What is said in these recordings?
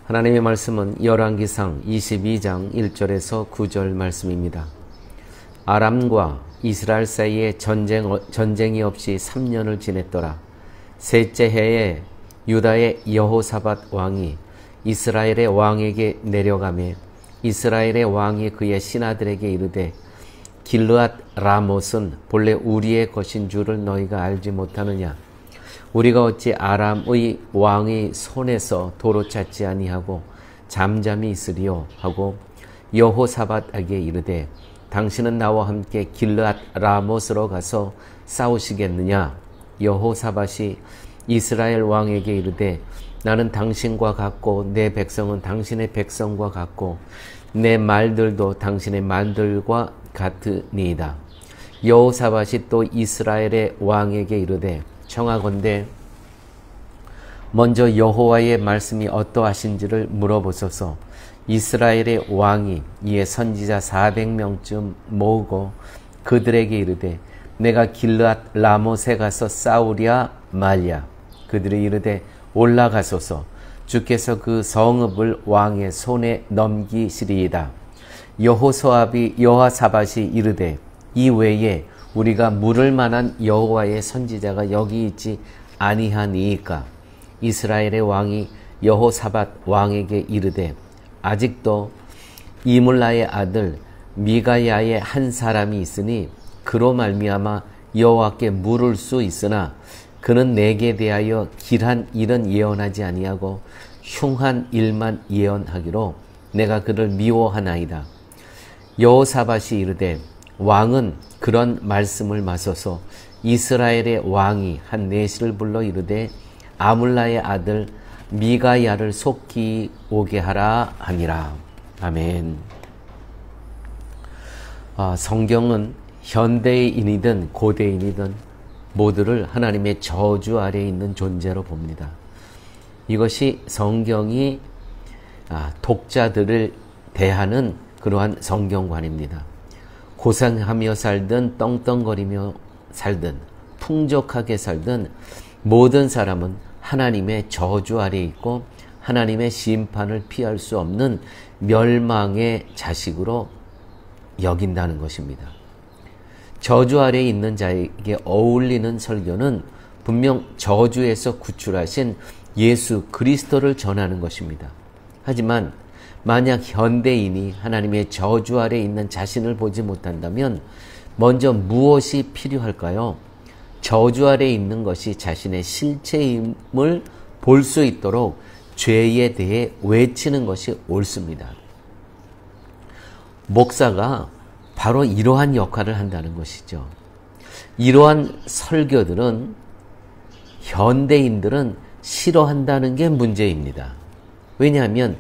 하나님의 말씀은 열왕기상 22장 1절에서 9절 말씀입니다. 아람과 이스라엘 사이에 전쟁이 없이 3년을 지냈더라. 셋째 해에 유다의 여호사밧 왕이 이스라엘의 왕에게 내려가매 이스라엘의 왕이 그의 신하들에게 이르되 길르앗 라못은 본래 우리의 것인 줄을 너희가 알지 못하느냐? 우리가 어찌 아람의 왕의 손에서 도로 찾지 아니하고 잠잠히 있으리요? 하고 여호사밧에게 이르되 당신은 나와 함께 길르앗 라못으로 가서 싸우시겠느냐? 여호사밧이 이스라엘 왕에게 이르되 나는 당신과 같고 내 백성은 당신의 백성과 같고 내 말들도 당신의 말들과 같으니이다. 여호사밧이 또 이스라엘의 왕에게 이르되 청하건대 먼저 여호와의 말씀이 어떠하신지를 물어보소서. 이스라엘의 왕이 이에 선지자 400명쯤 모으고 그들에게 이르되 내가 길르앗 라못에 가서 싸우랴 말랴. 그들이 이르되 올라가소서. 주께서 그 성읍을 왕의 손에 넘기시리이다. 여호사밧이 이르되 이 외에 우리가 물을 만한 여호와의 선지자가 여기 있지 아니하니이까? 이스라엘의 왕이 여호사밧 왕에게 이르되 아직도 이물라의 아들 미가야의 한 사람이 있으니 그로 말미암아 여호와께 물을 수 있으나 그는 내게 대하여 길한 일은 예언하지 아니하고 흉한 일만 예언하기로 내가 그를 미워하나이다. 여호사밧이 이르되 왕은 그런 말씀을 마소서. 이스라엘의 왕이 한 내시를 불러 이르되 아물라의 아들 미가야를 속히 오게 하라 하니라. 아멘. 성경은 현대인이든 고대인이든 모두를 하나님의 저주 아래에 있는 존재로 봅니다. 이것이 성경이 독자들을 대하는 그러한 성경관입니다. 고생하며 살든 떵떵거리며 살든 풍족하게 살든 모든 사람은 하나님의 저주 아래에 있고 하나님의 심판을 피할 수 없는 멸망의 자식으로 여긴다는 것입니다. 저주 아래에 있는 자에게 어울리는 설교는 분명 저주에서 구출하신 예수 그리스도를 전하는 것입니다. 하지만 만약 현대인이 하나님의 저주 아래에 있는 자신을 보지 못한다면 먼저 무엇이 필요할까요? 저주 아래에 있는 것이 자신의 실체임을 볼 수 있도록 죄에 대해 외치는 것이 옳습니다. 목사가 바로 이러한 역할을 한다는 것이죠. 이러한 설교들은 현대인들은 싫어한다는 게 문제입니다. 왜냐하면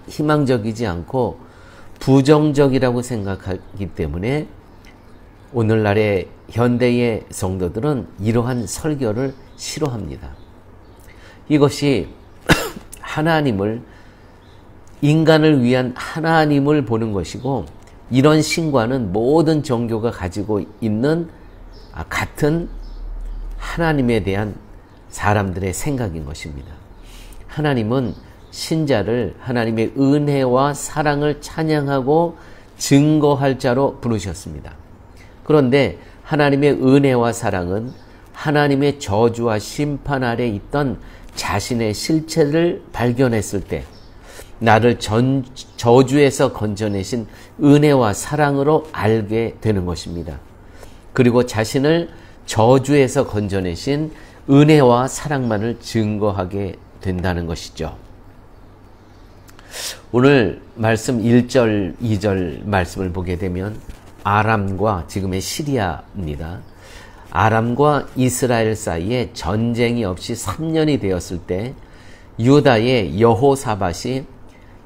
희망적이지 않고 부정적이라고 생각하기 때문에 오늘날의 현대의 성도들은 이러한 설교를 싫어합니다. 이것이 인간을 위한 하나님을 보는 것이고, 이런 신과는 모든 종교가 가지고 있는 같은 하나님에 대한 사람들의 생각인 것입니다. 하나님은 신자를 하나님의 은혜와 사랑을 찬양하고 증거할 자로 부르셨습니다. 그런데 하나님의 은혜와 사랑은 하나님의 저주와 심판 아래 있던 자신의 실체를 발견했을 때 나를 저주에서 건져내신 은혜와 사랑으로 알게 되는 것입니다. 그리고 자신을 저주에서 건져내신 은혜와 사랑만을 증거하게 된다는 것이죠. 오늘 말씀 1절, 2절 말씀을 보게 되면 아람과 지금의 시리아입니다. 아람과 이스라엘 사이에 전쟁이 없이 3년이 되었을 때 유다의 여호사밧이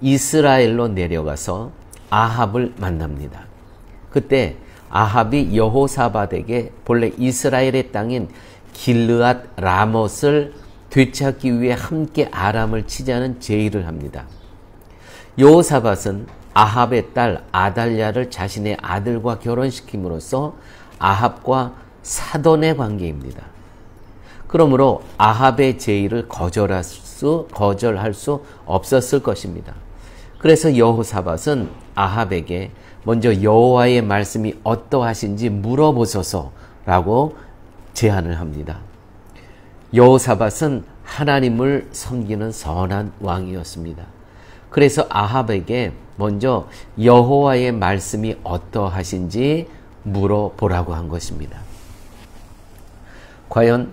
이스라엘로 내려가서 아합을 만납니다. 그때 아합이 여호사밧에게 본래 이스라엘의 땅인 길르앗 라못을 되찾기 위해 함께 아람을 치자는 제의를 합니다. 여호사밧은 아합의 딸 아달랴를 자신의 아들과 결혼시킴으로써 아합과 사돈의 관계입니다. 그러므로 아합의 제의를 거절할 수 없었을 것입니다. 그래서 여호사밧은 아합에게 먼저 여호와의 말씀이 어떠하신지 물어보소서라고 제안을 합니다. 여호사밧은 하나님을 섬기는 선한 왕이었습니다. 그래서 아합에게 먼저 여호와의 말씀이 어떠하신지 물어보라고 한 것입니다. 과연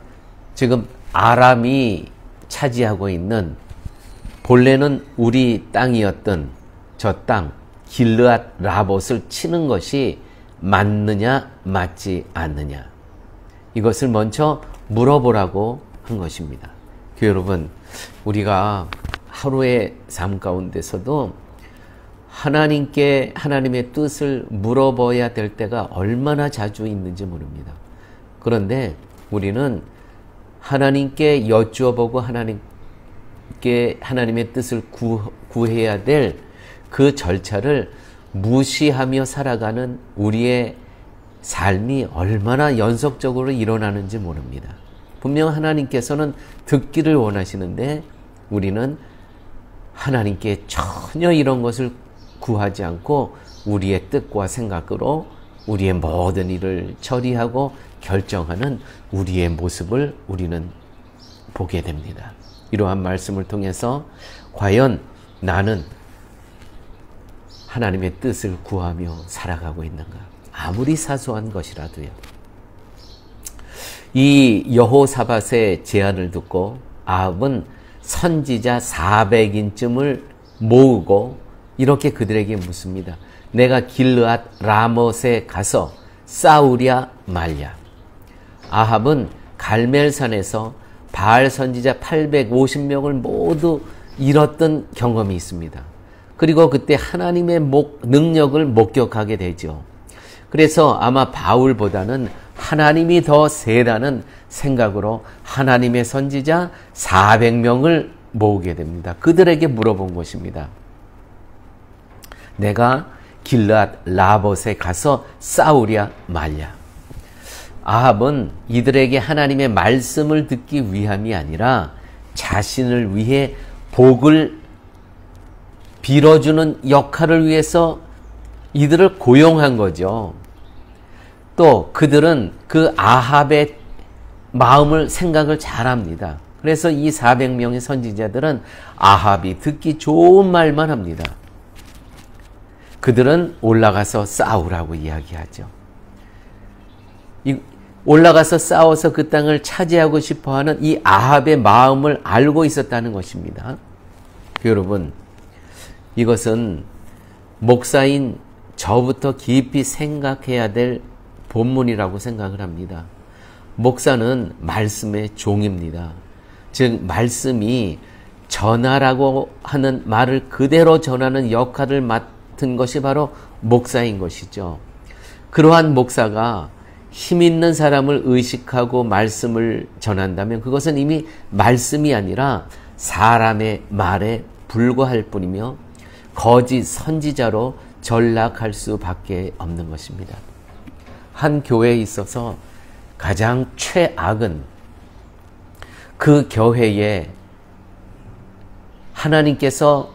지금 아람이 차지하고 있는 본래는 우리 땅이었던 저 땅 길르앗 라봇을 치는 것이 맞느냐 맞지 않느냐, 이것을 먼저 물어보라고 한 것입니다. 교회 여러분, 우리가 하루의 삶 가운데서도 하나님께 하나님의 뜻을 물어봐야 될 때가 얼마나 자주 있는지 모릅니다. 그런데 우리는 하나님께 여쭈어보고 하나님께 하나님의 뜻을 구해야 될 그 절차를 무시하며 살아가는 우리의 삶이 얼마나 연속적으로 일어나는지 모릅니다. 분명 하나님께서는 듣기를 원하시는데 우리는 하나님께 전혀 이런 것을 구하지 않고 우리의 뜻과 생각으로 우리의 모든 일을 처리하고 결정하는 우리의 모습을 우리는 보게 됩니다. 이러한 말씀을 통해서 과연 나는 하나님의 뜻을 구하며 살아가고 있는가? 아무리 사소한 것이라도요. 이 여호사밧의 제안을 듣고 아합은 선지자 400인쯤을 모으고 이렇게 그들에게 묻습니다. 내가 길르앗 라못에 가서 싸우랴 말랴. 아합은 갈멜산에서 바알 선지자 850명을 모두 잃었던 경험이 있습니다. 그리고 그때 하나님의 능력을 목격하게 되죠. 그래서 아마 바울보다는 하나님이 더 세다는 생각으로 하나님의 선지자 400명을 모으게 됩니다. 그들에게 물어본 것입니다. 내가 길르앗 라봇에 가서 싸우랴 말랴. 아합은 이들에게 하나님의 말씀을 듣기 위함이 아니라 자신을 위해 복을 빌어주는 역할을 위해서 이들을 고용한 거죠. 또 그들은 그 아합의 마음을 생각을 잘합니다. 그래서 이 400명의 선지자들은 아합이 듣기 좋은 말만 합니다. 그들은 올라가서 싸우라고 이야기하죠. 올라가서 싸워서 그 땅을 차지하고 싶어하는 이 아합의 마음을 알고 있었다는 것입니다. 여러분, 이것은 목사인 저부터 깊이 생각해야 될 본문이라고 생각을 합니다. 목사는 말씀의 종입니다. 즉 말씀이 전하라고 하는 말을 그대로 전하는 역할을 맡은 것이 바로 목사인 것이죠. 그러한 목사가 힘 있는 사람을 의식하고 말씀을 전한다면 그것은 이미 말씀이 아니라 사람의 말에 불과할 뿐이며 거짓 선지자로 전락할 수밖에 없는 것입니다. 한 교회에 있어서 가장 최악은 그 교회에 하나님께서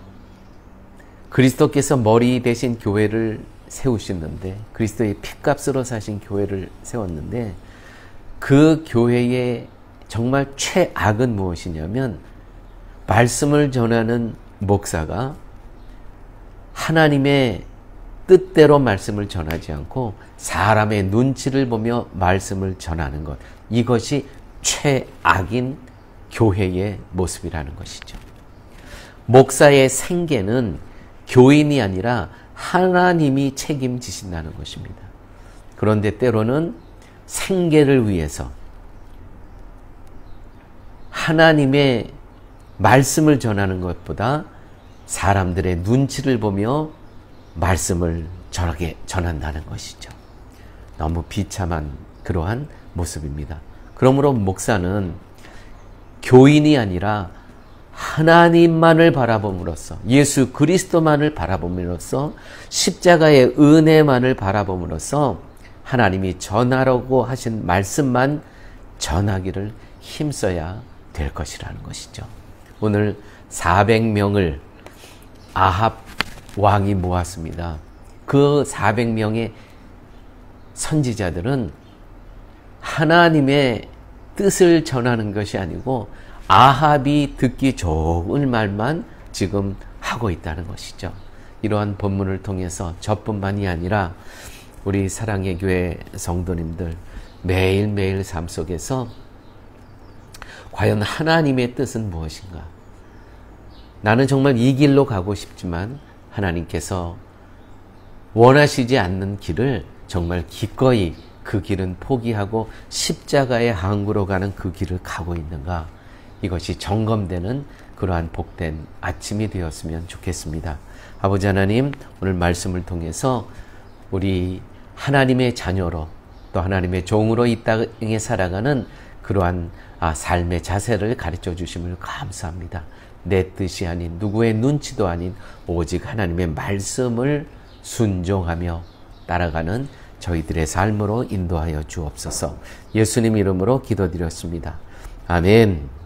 그리스도께서 머리 되신 교회를 세우셨는데, 그리스도의 핏값으로 사신 교회를 세웠는데, 그 교회의 정말 최악은 무엇이냐면 말씀을 전하는 목사가 하나님의 뜻대로 말씀을 전하지 않고 사람의 눈치를 보며 말씀을 전하는 것, 이것이 최악인 교회의 모습이라는 것이죠. 목사의 생계는 교인이 아니라 하나님이 책임지신다는 것입니다. 그런데 때로는 생계를 위해서 하나님의 말씀을 전하는 것보다 사람들의 눈치를 보며 말씀을 전한다는 것이죠. 너무 비참한 그러한 모습입니다. 그러므로 목사는 교인이 아니라 하나님만을 바라봄으로써, 예수 그리스도만을 바라봄으로써, 십자가의 은혜만을 바라봄으로써 하나님이 전하라고 하신 말씀만 전하기를 힘써야 될 것이라는 것이죠. 오늘 400명을 아합 왕이 모았습니다. 그 400명의 선지자들은 하나님의 뜻을 전하는 것이 아니고 아합이 듣기 좋은 말만 지금 하고 있다는 것이죠. 이러한 본문을 통해서 저뿐만이 아니라 우리 사랑의 교회 성도님들 매일매일 삶 속에서 과연 하나님의 뜻은 무엇인가? 나는 정말 이 길로 가고 싶지만 하나님께서 원하시지 않는 길을 정말 기꺼이 그 길은 포기하고 십자가의 항구로 가는 그 길을 가고 있는가? 이것이 점검되는 그러한 복된 아침이 되었으면 좋겠습니다. 아버지 하나님, 오늘 말씀을 통해서 우리 하나님의 자녀로 또 하나님의 종으로 이 땅에 살아가는 그러한 삶의 자세를 가르쳐 주심을 감사합니다. 내 뜻이 아닌 누구의 눈치도 아닌 오직 하나님의 말씀을 순종하며 따라가는 저희들의 삶으로 인도하여 주옵소서. 예수님 이름으로 기도드렸습니다. 아멘.